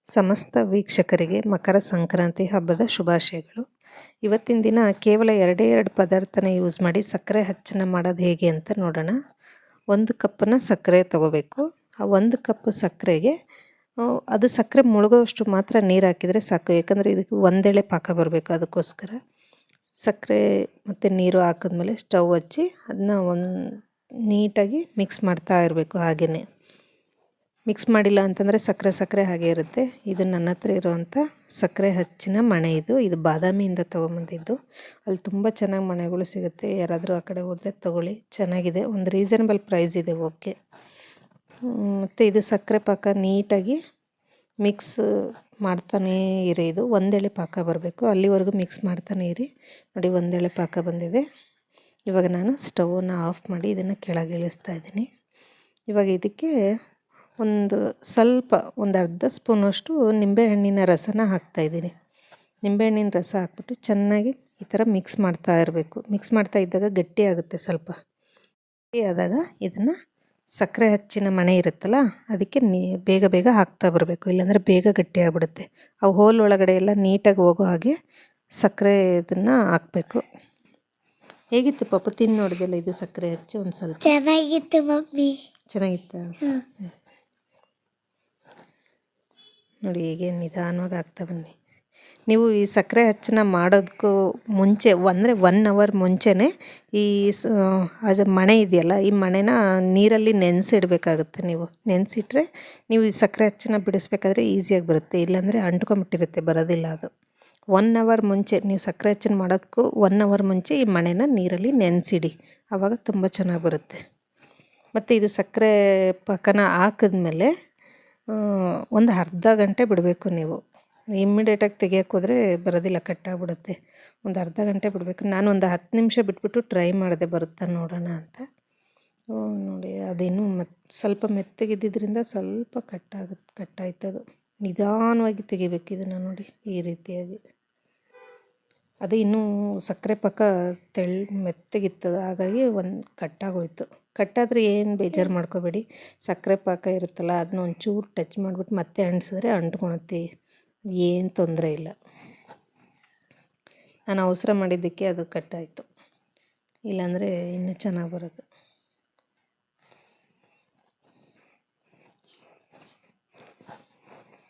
ಸಮಸ್ತ ವೀಕ್ಷಕರಿಗೆ ಮಕರ ಸಂಕ್ರಾಂತಿ ಹಬ್ಬದ ಶುಭಾಶಯಗಳು. ಇವತ್ತಿನ ದಿನ ಕೇವಲ 2 ಪದಾರ್ಥನ ಯೂಸ್ ಮಾಡಿ ಸಕ್ಕರೆ ಹಚ್ಚನ ಮಾಡೋದು ಹೇಗೆ ಅಂತ ನೋಡೋಣ. 1 ಕಪ್ಪನ್ನು ಸಕ್ಕರೆ ತಗೋಬೇಕು. ಆ 1 ಕಪ್ ಸಕ್ಕರೆಗೆ ಅದು ಸಕ್ಕರೆ ಮುಳುಗೋಷ್ಟು ಮಾತ್ರ ನೀರು ಹಾಕಿದರೆ ಸಾಕು. ಯಾಕಂದರೆ ಇದಕ್ಕೆ ಒಂದೆಳೆ ಪಾಕ ಬರಬೇಕು. ಅದಕ್ಕೋಸ್ಕರ ಸಕ್ಕರೆ ಮತ್ತು ನೀರು ಹಾಕಿದ್ಮೇಲೆ ಸ್ಟವ್ ಹಚ್ಚಿ ಅದನ್ನ ನೀಟಾಗಿ ಮಿಕ್ಸ್ ಮಾಡ್ತಾ ಇರಬೇಕು. ಹಾಗೆಯೇ ಮಿಕ್ಸ್ ಮಾಡಿಲ್ಲ ಅಂತಂದರೆ ಸಕ್ಕರೆ ಹಾಗೆ ಇರುತ್ತೆ. ಇದು ನನ್ನ ಹತ್ರ ಇರುವಂಥ ಸಕ್ಕರೆ ಹಚ್ಚಿನ ಮಣೆ. ಇದು ಬಾದಾಮಿಯಿಂದ ತೊಗೊಂಬಂದಿದ್ದು. ಅಲ್ಲಿ ತುಂಬ ಚೆನ್ನಾಗಿ ಮಣೆಗಳು ಸಿಗುತ್ತೆ. ಯಾರಾದರೂ ಆ ಕಡೆ ಹೋದರೆ ತೊಗೊಳ್ಳಿ, ಚೆನ್ನಾಗಿದೆ. ಒಂದು ರೀಸನಬಲ್ ಪ್ರೈಸ್ ಇದೆ. ಓಕೆ. ಮತ್ತು ಇದು ಸಕ್ಕರೆ ಪಾಕ ನೀಟಾಗಿ ಮಿಕ್ಸ್ ಮಾಡ್ತಾನೇ ಇರಿ. ಇದು ಒಂದೆಳೆ ಪಾಕ ಬರಬೇಕು, ಅಲ್ಲಿವರೆಗೂ ಮಿಕ್ಸ್ ಮಾಡ್ತಾನೇ ಇರಿ. ನೋಡಿ, ಒಂದೆಳೆ ಪಾಕ ಬಂದಿದೆ. ಇವಾಗ ನಾನು ಸ್ಟವನ್ನು ಆಫ್ ಮಾಡಿ ಇದನ್ನು ಕೆಳಗೆ ಇಳಿಸ್ತಾ ಇದ್ದೀನಿ. ಇವಾಗ ಇದಕ್ಕೆ ಒಂದು ಅರ್ಧ ಸ್ಪೂನಷ್ಟು ನಿಂಬೆಹಣ್ಣಿನ ರಸನ ಹಾಕ್ತಾಯಿದ್ದೀನಿ. ನಿಂಬೆಹಣ್ಣಿನ ರಸ ಹಾಕ್ಬಿಟ್ಟು ಚೆನ್ನಾಗಿ ಈ ಥರ ಮಿಕ್ಸ್ ಮಾಡ್ತಾ ಇರಬೇಕು. ಮಿಕ್ಸ್ ಮಾಡ್ತಾ ಇದ್ದಾಗ ಗಟ್ಟಿ ಆಗುತ್ತೆ. ಸ್ವಲ್ಪ ಗಟ್ಟಿ ಆದಾಗ ಇದನ್ನು ಸಕ್ಕರೆ ಹಚ್ಚಿನ ಮಣೆ ಇರುತ್ತಲ್ಲ, ಅದಕ್ಕೆ ಬೇಗ ಹಾಕ್ತಾ ಬರಬೇಕು. ಇಲ್ಲಾಂದರೆ ಬೇಗ ಗಟ್ಟಿ ಆಗಿಬಿಡುತ್ತೆ. ಆ ಹೋಲ್ ಒಳಗಡೆ ಎಲ್ಲ ನೀಟಾಗಿ ಹೋಗೋ ಹಾಗೆ ಸಕ್ಕರೆ ಇದನ್ನು ಹಾಕಬೇಕು. ಹೇಗಿತ್ತು ಪಾಪು? ತಿಂದು ನೋಡಿದೆಲ್ಲ ಇದು ಸಕ್ಕರೆ ಹಚ್ಚಿ ಒಂದು ಸ್ವಲ್ಪ? ಚೆನ್ನಾಗಿತ್ತು ಮಮ್ಮಿ. ಚೆನ್ನಾಗಿತ್ತಾ? ನೋಡಿ, ಹೀಗೆ ನಿಧಾನವಾಗಿ ಹಾಕ್ತಾ ಬನ್ನಿ. ನೀವು ಈ ಸಕ್ಕರೆ ಹಚ್ಚನ ಮಾಡೋದಕ್ಕೂ ಮುಂಚೆ ಅಂದರೆ 1 ಅವರ್ ಮುಂಚೆನೇ ಈ ಅದು ಮಣೆ ಇದೆಯಲ್ಲ, ಈ ಮಣೆನ ನೀರಲ್ಲಿ ನೆನೆಸಿಡಬೇಕಾಗುತ್ತೆ. ನೀವು ನೆನೆಸಿಟ್ರೆ ನೀವು ಈ ಸಕ್ಕರೆ ಹಚ್ಚನ ಬಿಡಿಸ್ಬೇಕಾದ್ರೆ ಈಸಿಯಾಗಿ ಬರುತ್ತೆ. ಇಲ್ಲಾಂದರೆ ಅಂಟ್ಕೊಂಬಿಟ್ಟಿರುತ್ತೆ, ಬರೋದಿಲ್ಲ ಅದು. 1 ಅವರ್ ಮುಂಚೆ ನೀವು ಸಕ್ಕರೆ ಹಚ್ಚನ ಮಾಡೋದಕ್ಕೂ 1 ಅವರ್ ಮುಂಚೆ ಈ ಮಣೆನ ನೀರಲ್ಲಿ ನೆನೆಸಿಡಿ. ಆವಾಗ ತುಂಬ ಚೆನ್ನಾಗಿ ಬರುತ್ತೆ. ಮತ್ತು ಇದು ಸಕ್ಕರೆ ಪಾಕನ ಹಾಕಿದ್ಮೇಲೆ ಒಂದು ಅರ್ಧ ಗಂಟೆ ಬಿಡಬೇಕು. ನೀವು ಇಮ್ಮಿಡಿಯೇಟಾಗಿ ತೆಗಿಯೋಕೆ ಹೋದರೆ ಬರೋದಿಲ್ಲ, ಕಟ್ಟಾಗ್ಬಿಡುತ್ತೆ. ಒಂದು ಅರ್ಧ ಗಂಟೆ ಬಿಡಬೇಕು. ನಾನು ಒಂದು 10 ನಿಮಿಷ ಬಿಟ್ಬಿಟ್ಟು ಟ್ರೈ ಮಾಡಿದೆ, ಬರುತ್ತಾ ನೋಡೋಣ ಅಂತ. ನೋಡಿ, ಅದೇನು ಸ್ವಲ್ಪ ಮೆತ್ತಗಿದ್ದಿದ್ದರಿಂದ ಸ್ವಲ್ಪ ಕಟ್ಟಾಯ್ತದು. ನಿಧಾನವಾಗಿ ತೆಗಿಬೇಕು ಇದನ್ನು. ನೋಡಿ, ಈ ರೀತಿಯಾಗಿ. ಅದು ಇನ್ನೂ ಸಕ್ಕರೆ ಪಾಕ ಮೆತ್ತಗಿತ್ತದು, ಹಾಗಾಗಿ ಕಟ್ಟಾಗೋಯ್ತು. ಕಟ್ಟಾದರೆ ಏನು ಬೇಜಾರು ಮಾಡ್ಕೋಬೇಡಿ. ಸಕ್ಕರೆ ಪಾಕ ಇರುತ್ತಲ್ಲ, ಅದನ್ನ ಒಂಚೂರು ಟಚ್ ಮಾಡಿಬಿಟ್ಟು ಮತ್ತೆ ಅಂಟಿಸಿದ್ರೆ ಅಂಟ್ಕೊಳುತ್ತೆ. ಏನು ತೊಂದರೆ ಇಲ್ಲ. ನಾನು ಅವಸರ ಮಾಡಿದ್ದಕ್ಕೆ ಅದು ಕಟ್ಟಾಯಿತು, ಇಲ್ಲಾಂದರೆ ಇನ್ನೂ ಚೆನ್ನಾಗಿ ಬರೋದು.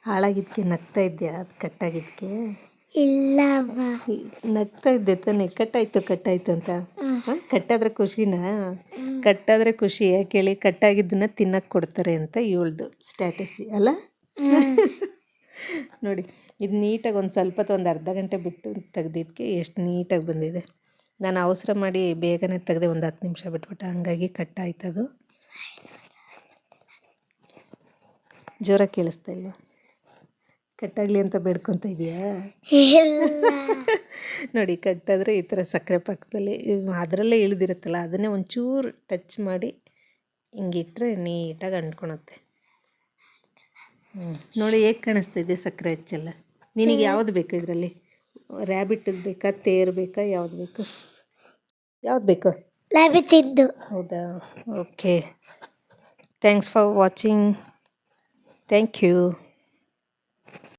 ಹಾಳಾಗಿದ್ದಕ್ಕೆ ನಗ್ತಾ ಇದೆಯಾ? ಅದು ಕಟ್ಟಾಗಿದ್ದಕ್ಕೆ? ಇಲ್ಲ, ನಗ್ತಾ ಇದ್ದೆ ತಾನೆ. ಕಟ್ಟಾಯ್ತು ಅಂತ. ಕಟ್ಟಾದರೆ ಖುಷಿನಾ? ಕಟ್ಟಾದರೆ ಖುಷಿ. ಯಾಕೇಳಿ? ಕಟ್ಟಾಗಿದ್ದನ್ನ ತಿನ್ನಕ್ಕೆ ಕೊಡ್ತಾರೆ ಅಂತ ಇವಳ್ದು ಸ್ಟ್ಯಾಟಸ್ ಅಲ್ಲ. ನೋಡಿ, ಇದು ನೀಟಾಗಿ ಒಂದು ಅರ್ಧ ಗಂಟೆ ಬಿಟ್ಟು ತೆಗ್ದಿದ್ದಕ್ಕೆ ಎಷ್ಟು ನೀಟಾಗಿ ಬಂದಿದೆ. ನಾನು ಅವಸರ ಮಾಡಿ ಬೇಗನೆ ತೆಗೆದೆ, ಒಂದು 10 ನಿಮಿಷ ಬಿಟ್ಬಿಟ್ಟು, ಹಂಗಾಗಿ ಕಟ್ಟಾಯ್ತದು. ಜೋರಾಗಿ ಕೇಳಿಸ್ತಾ ಇಲ್ವಾ? ಕಟ್ಟಾಗಲಿ ಅಂತ ಬೇಡ್ಕೊತ ಇದೆಯಾ? ನೋಡಿ, ಕಟ್ಟಾದರೆ ಈ ಥರ ಸಕ್ಕರೆ ಪಾಕದಲ್ಲಿ ಅದರಲ್ಲೇ ಇಳಿದಿರುತ್ತಲ್ಲ, ಅದನ್ನೇ ಒಂಚೂರು ಟಚ್ ಮಾಡಿ ಹಿಂಗಿಟ್ರೆ ನೀಟಾಗಿ ಅಂಟ್ಕೊಳುತ್ತೆ. ನೋಡಿ, ಹೇಗೆ ಕಾಣಿಸ್ತಿದೆ ಸಕ್ಕರೆ ಹಚ್ಚೆಲ್ಲ? ನಿನಗೆ ಯಾವುದು ಬೇಕು ಇದರಲ್ಲಿ? ರ್ಯಾಬಿಟ್ ಬೇಕಾ, ತೇರು ಬೇಕಾ, ಯಾವ್ದು ಬೇಕು? ರ್ಯಾಬಿಟ್ ಇದ್ದು. ಹೌದಾ? Okay. Thanks for watching. Thank you.